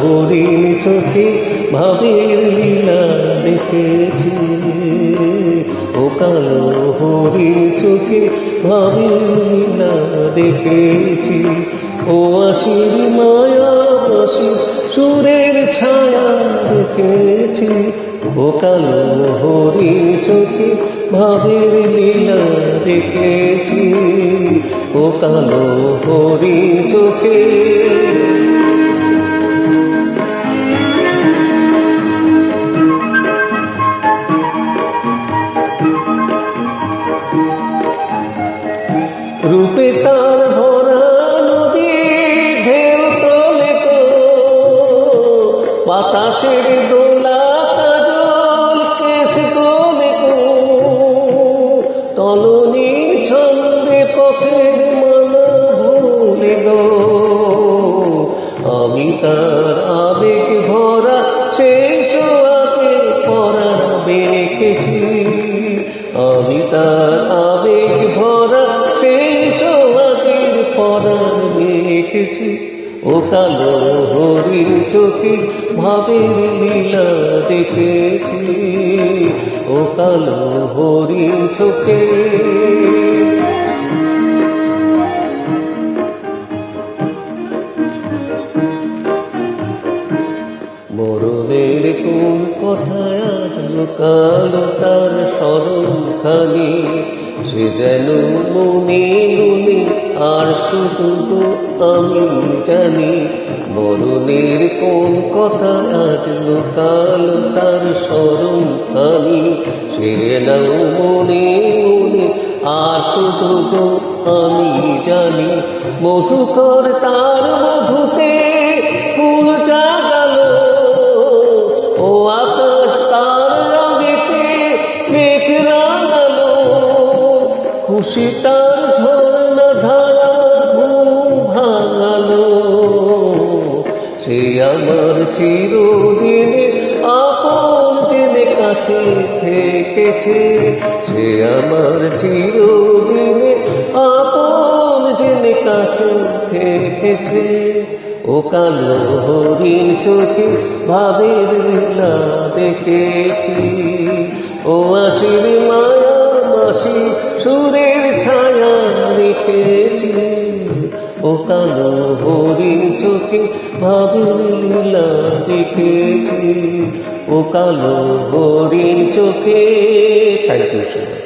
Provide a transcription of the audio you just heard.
হরিণ চোখে ভাবের লীলা দেখেছি, ও কালো হরিণ চোখে ভাবের লীলা দেখেছি। ও আশির মায়া আশির সুরের ছায়া দেখেছি, ও কালো হরিণ চোখে ভাবের লীলা দেখেছি, ও কালো হরিণ চোখে। রূপে তার ভরা নদী ঢেউ তোলে তো, বাতাসের দোলা কাজল কেশ তোলে তো, তলনীর ছন্দে পথের মালা ভুলে গো। আমি তার আবেগ ভরা শেষ আগে পরাবে রেখেছি, আমি তার আবেগ ভরা শেষ আগের পরাণ রেখেছি। ও কালো হরিণ চোখে ভাবের লীলা দেখেছি, ও কালো হরিণ চোখে। মরণের কোন কথায় আজ লুকালো তার স্মরণখানি, সে যেন মনে মনে আর শুধু আমি জানি। মরণের কোন কথা আজ লুকালো তার স্মরণখানি, সে যেন মনে মনে আর শুধু আমি জানি। মধুকর তার মধুতে ফুল জাগালো, ও আকাশ তার রঙেতে মেঘ রাঙালো, খুশি তার ঝর্ণা ধারা ঘুম ভাঙালো। সে আমার চিরদিনে আপন জেনে কাছে থেকেছে, সে আমার চিরদিনে আপন জেনে কাছে থেকেছে। ও কালো হরিণ চোখে ভাবের লীলা দেখেছি, ও আশির মায়া মাসি সুরের ছায়া রেখেছি, ও কালো হরিণ চোখে ভাবের লীলা দেখেছি, ও কালো হরিণ চোখে। Thank you so much.